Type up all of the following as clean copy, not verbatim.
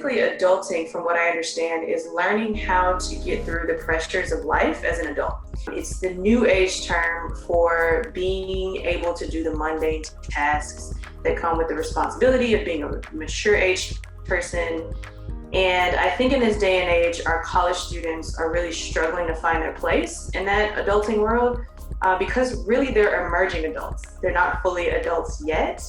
basically, adulting, from what I understand, is learning how to get through the pressures of life as an adult. It's the new age term for being able to do the mundane tasks that come with the responsibility of being a mature age person. And I think in this day and age, our college students are really struggling to find their place in that adulting world because really they're emerging adults. They're not fully adults yet.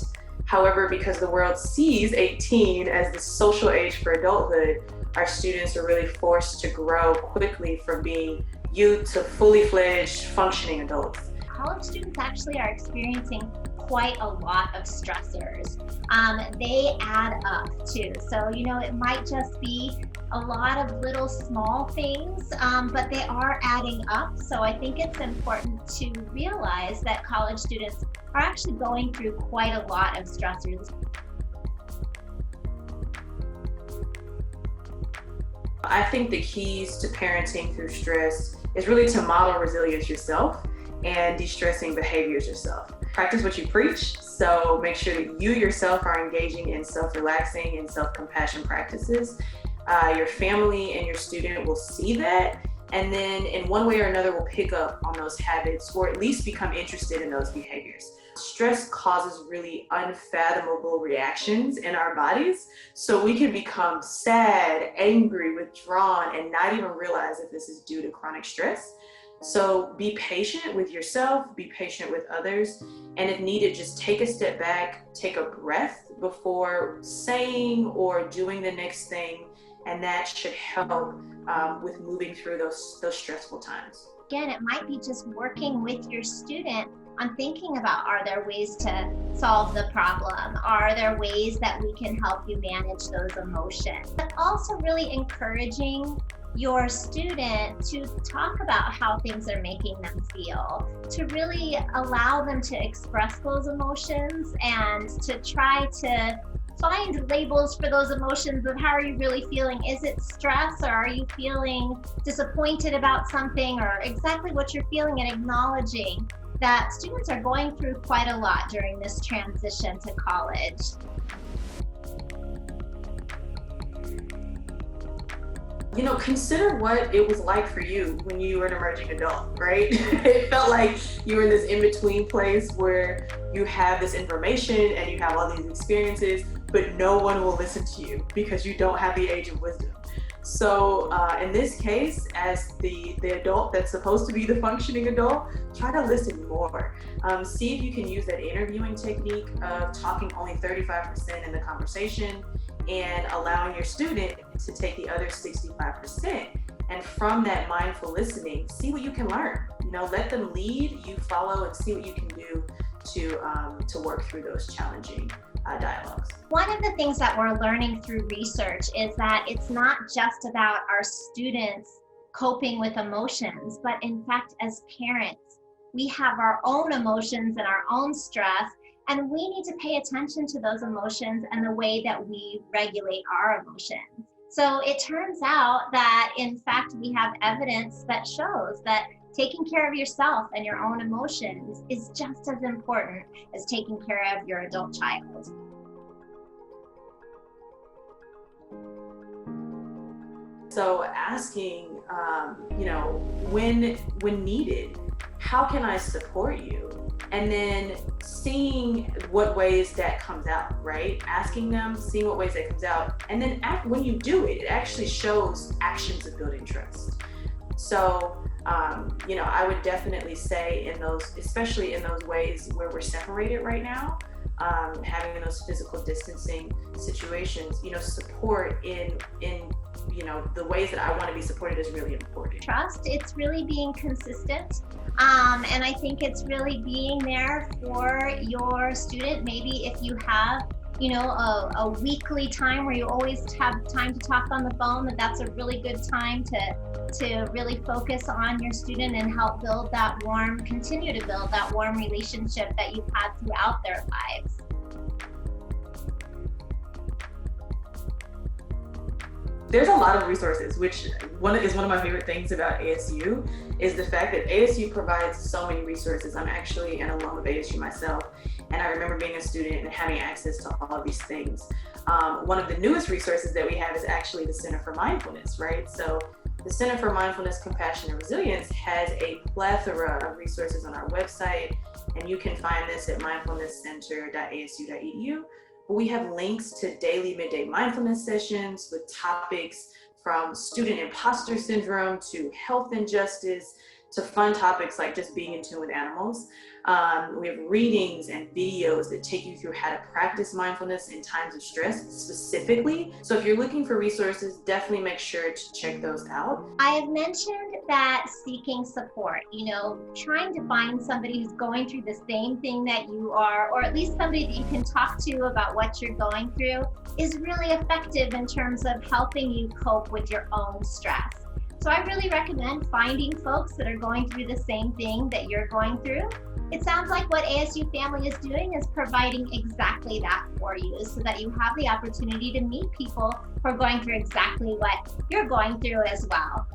However, because the world sees 18 as the social age for adulthood, our students are really forced to grow quickly from being youth to fully fledged functioning adults. College students actually are experiencing quite a lot of stressors. They add up too. So, it might just be a lot of little small things, but they are adding up. So I think it's important to realize that college students are actually going through quite a lot of stressors. I think the keys to parenting through stress is really to model resilience yourself and de-stressing behaviors yourself. Practice what you preach, so make sure that you yourself are engaging in self-relaxing and self-compassion practices. Your family and your student will see that, and then in one way or another will pick up on those habits or at least become interested in those behaviors. Stress causes really unfathomable reactions in our bodies, so we can become sad, angry, withdrawn, and not even realize if this is due to chronic stress. So be patient with yourself, be patient with others, and if needed, just take a step back, take a breath before saying or doing the next thing, and that should help with moving through those stressful times. Again, it might be just working with your student on thinking about, are there ways to solve the problem? Are there ways that we can help you manage those emotions? But also really encouraging your student to talk about how things are making them feel, to really allow them to express those emotions and to try to find labels for those emotions of how are you really feeling. Is it stress, or are you feeling disappointed about something, or exactly what you're feeling, and acknowledging that students are going through quite a lot during this transition to college. Consider what it was like for you when you were an emerging adult, right? It felt like you were in this in-between place where you have this information and you have all these experiences, but no one will listen to you because you don't have the age of wisdom. So in this case, as the adult that's supposed to be the functioning adult, try to listen more. See if you can use that interviewing technique of talking only 35% in the conversation and allowing your student to take the other 65%. And from that mindful listening, see what you can learn. Let them lead, you follow, and see what you can do to work through those challenging dialogues. One of the things that we're learning through research is that it's not just about our students coping with emotions, but in fact, as parents, we have our own emotions and our own stress, and we need to pay attention to those emotions and the way that we regulate our emotions. So it turns out that, in fact, we have evidence that shows that taking care of yourself and your own emotions is just as important as taking care of your adult child. So asking, when needed, how can I support you? And then seeing what ways that comes out, right? Asking them, seeing what ways that comes out. And then when you do it, it actually shows actions of building trust. So, I would definitely say especially in those ways where we're separated right now, having those physical distancing situations, support in the ways that I want to be supported is really important. Trust, it's really being consistent. And I think it's really being there for your student. Maybe if you have, a weekly time where you always have time to talk on the phone, that's a really good time to really focus on your student and help continue to build that warm relationship that you've had throughout their lives. There's a lot of resources, which one of my favorite things about ASU is the fact that ASU provides so many resources. I'm actually an alum of ASU myself, and I remember being a student and having access to all of these things. One of the newest resources that we have is actually the Center for Mindfulness, right? So the Center for Mindfulness, Compassion, and Resilience has a plethora of resources on our website, and you can find this at mindfulnesscenter.asu.edu. We have links to daily midday mindfulness sessions with topics from student imposter syndrome to health injustice to fun topics like just being in tune with animals. We have readings and videos that take you through how to practice mindfulness in times of stress specifically. So if you're looking for resources, definitely make sure to check those out. I have mentioned that seeking support, trying to find somebody who's going through the same thing that you are, or at least somebody that you can talk to about what you're going through, is really effective in terms of helping you cope with your own stress. So I really recommend finding folks that are going through the same thing that you're going through. It sounds like what ASU Family is doing is providing exactly that for you, so that you have the opportunity to meet people who are going through exactly what you're going through as well.